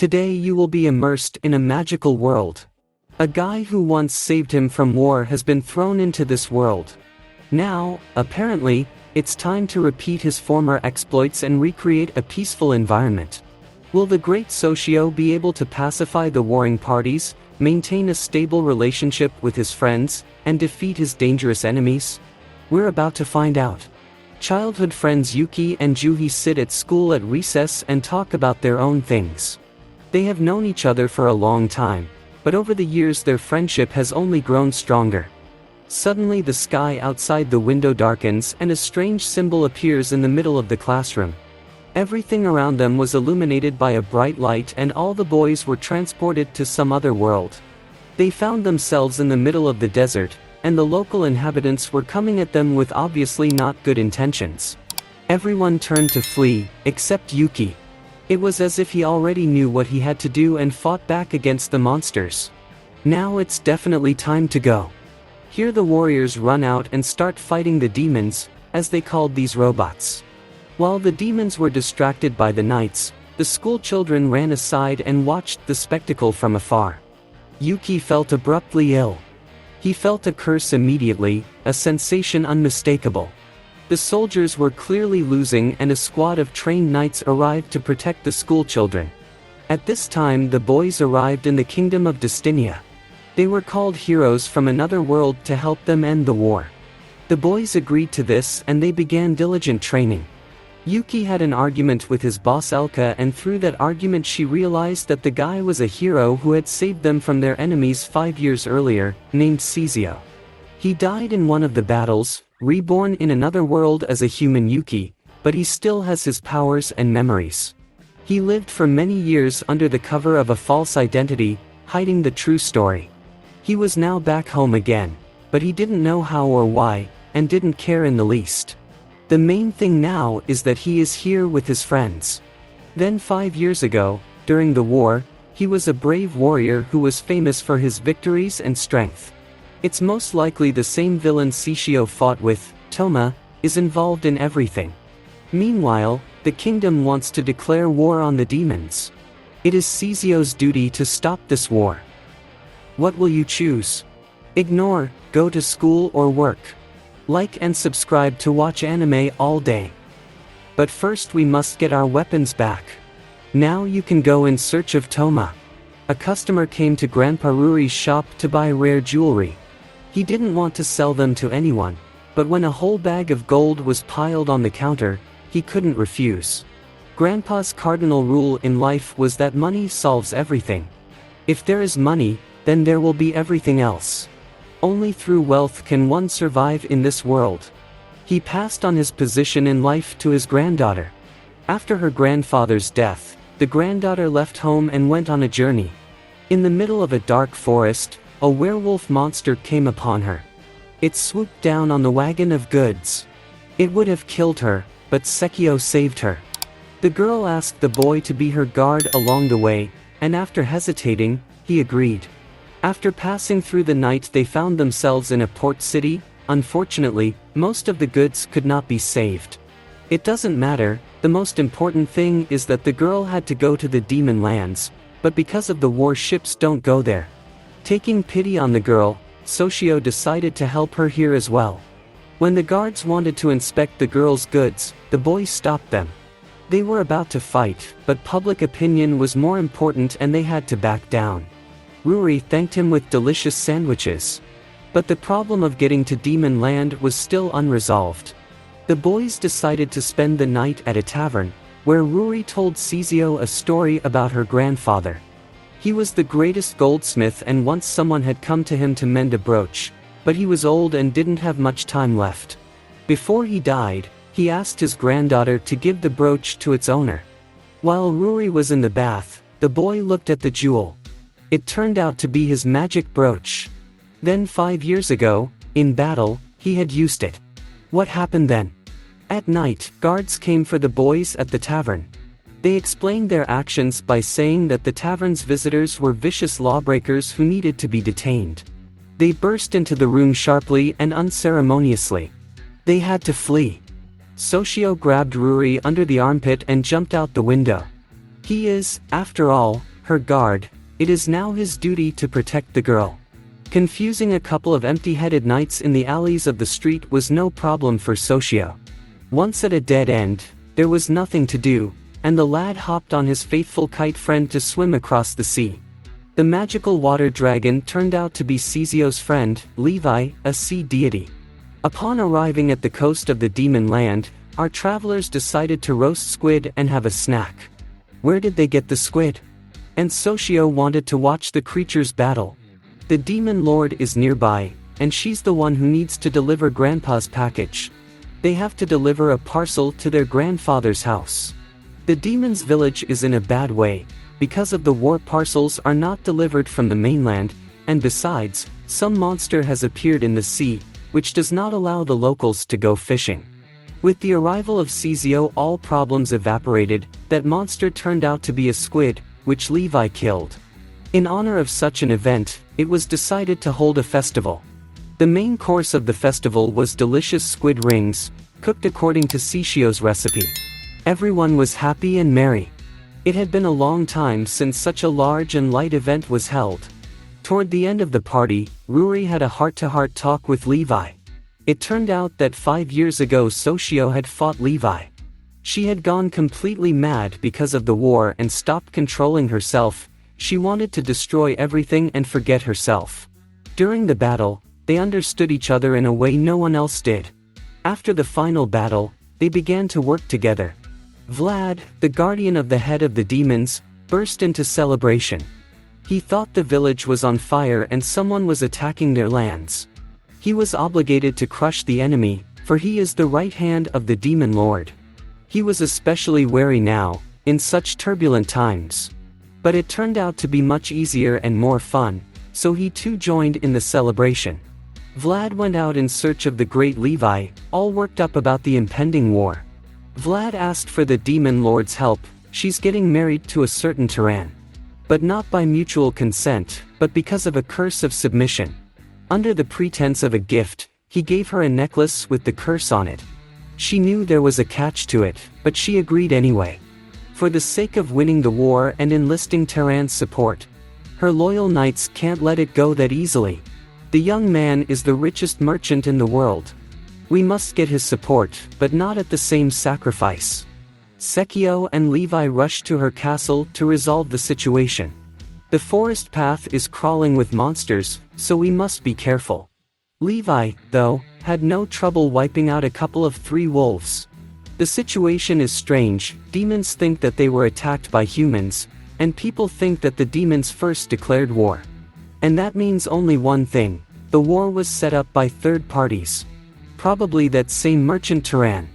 Today you will be immersed in a magical world. A guy who once saved him from war has been thrown into this world. Now, apparently, it's time to repeat his former exploits and recreate a peaceful environment. Will the great Socio be able to pacify the warring parties, maintain a stable relationship with his friends, and defeat his dangerous enemies? We're about to find out. Childhood friends Yuki and Juhi sit at school at recess and talk about their own things. They have known each other for a long time, but over the years their friendship has only grown stronger. Suddenly the sky outside the window darkens and a strange symbol appears in the middle of the classroom. Everything around them was illuminated by a bright light and all the boys were transported to some other world. They found themselves in the middle of the desert, and the local inhabitants were coming at them with obviously not good intentions. Everyone turned to flee, except Yuki. It was as if he already knew what he had to do and fought back against the monsters. Now it's definitely time to go. Here the warriors run out and start fighting the demons, as they called these robots. While the demons were distracted by the knights, the school children ran aside and watched the spectacle from afar. Yuki felt abruptly ill. He felt a curse immediately, a sensation unmistakable. The soldiers were clearly losing and a squad of trained knights arrived to protect the school children. At this time the boys arrived in the kingdom of Destinia. They were called heroes from another world to help them end the war. The boys agreed to this and they began diligent training. Yuki had an argument with his boss Elka, and through that argument she realized that the guy was a hero who had saved them from their enemies 5 years earlier, named Cizio. He died in one of the battles, reborn in another world as a human Yuki, but he still has his powers and memories. He lived for many years under the cover of a false identity, hiding the true story. He was now back home again, but he didn't know how or why, and didn't care in the least. The main thing now is that he is here with his friends. Then 5 years ago, during the war, he was a brave warrior who was famous for his victories and strength. It's most likely the same villain Ciccio fought with. Toma is involved in everything. Meanwhile, the kingdom wants to declare war on the demons. It is Ciccio's duty to stop this war. What will you choose? Ignore, go to school or work? Like and subscribe to watch anime all day. But first we must get our weapons back. Now you can go in search of Toma. A customer came to Grandpa Ruri's shop to buy rare jewelry. He didn't want to sell them to anyone, but when a whole bag of gold was piled on the counter, he couldn't refuse. Grandpa's cardinal rule in life was that money solves everything. If there is money, then there will be everything else. Only through wealth can one survive in this world. He passed on his position in life to his granddaughter. After her grandfather's death, the granddaughter left home and went on a journey. In the middle of a dark forest, a werewolf monster came upon her. It swooped down on the wagon of goods. It would have killed her, but Sekio saved her. The girl asked the boy to be her guard along the way, and after hesitating, he agreed. After passing through the night they found themselves in a port city. Unfortunately, most of the goods could not be saved. It doesn't matter, the most important thing is that the girl had to go to the demon lands, but because of the war ships don't go there. Taking pity on the girl, Socio decided to help her here as well. When the guards wanted to inspect the girl's goods, the boys stopped them. They were about to fight, but public opinion was more important and they had to back down. Ruri thanked him with delicious sandwiches. But the problem of getting to Demon Land was still unresolved. The boys decided to spend the night at a tavern, where Ruri told Cizio a story about her grandfather. He was the greatest goldsmith and once someone had come to him to mend a brooch, but he was old and didn't have much time left. Before he died, he asked his granddaughter to give the brooch to its owner. While Ruri was in the bath, the boy looked at the jewel. It turned out to be his magic brooch. Then 5 years ago, in battle, he had used it. What happened then? At night, guards came for the boys at the tavern. They explained their actions by saying that the tavern's visitors were vicious lawbreakers who needed to be detained. They burst into the room sharply and unceremoniously. They had to flee. Socio grabbed Ruri under the armpit and jumped out the window. He is, after all, her guard, it is now his duty to protect the girl. Confusing a couple of empty-headed knights in the alleys of the street was no problem for Soshio. Once at a dead end, there was nothing to do, and the lad hopped on his faithful kite friend to swim across the sea. The magical water dragon turned out to be Sizio's friend, Levi, a sea deity. Upon arriving at the coast of the demon land, our travelers decided to roast squid and have a snack. Where did they get the squid? And Soshio wanted to watch the creatures battle. The demon lord is nearby, and she's the one who needs to deliver grandpa's package. They have to deliver a parcel to their grandfather's house. The demon's village is in a bad way, because of the war. Parcels are not delivered from the mainland, and besides, some monster has appeared in the sea, which does not allow the locals to go fishing. With the arrival of Sizio, all problems evaporated. That monster turned out to be a squid, which Levi killed. In honor of such an event, it was decided to hold a festival. The main course of the festival was delicious squid rings, cooked according to Soshio's recipe. Everyone was happy and merry. It had been a long time since such a large and light event was held. Toward the end of the party, Ruri had a heart-to-heart talk with Levi. It turned out that 5 years ago Soshio had fought Levi. She had gone completely mad because of the war and stopped controlling herself. She wanted to destroy everything and forget herself. During the battle, they understood each other in a way no one else did. After the final battle, they began to work together. Vlad, the guardian of the head of the demons, burst into celebration. He thought the village was on fire and someone was attacking their lands. He was obligated to crush the enemy, for he is the right hand of the demon lord. He was especially wary now, in such turbulent times. But it turned out to be much easier and more fun, so he too joined in the celebration. Vlad went out in search of the great Levi, all worked up about the impending war. Vlad asked for the demon lord's help. She's getting married to a certain tyran. But not by mutual consent, but because of a curse of submission. Under the pretense of a gift, he gave her a necklace with the curse on it. She knew there was a catch to it, but she agreed anyway. For the sake of winning the war and enlisting Terran's support. Her loyal knights can't let it go that easily. The young man is the richest merchant in the world. We must get his support, but not at the same sacrifice. Sekio and Levi rushed to her castle to resolve the situation. The forest path is crawling with monsters, so we must be careful. Levi, though, had no trouble wiping out a couple of 3 wolves. The situation is strange. Demons think that they were attacked by humans, and people think that the demons first declared war. And that means only one thing: the war was set up by third parties. Probably that same merchant Tyran.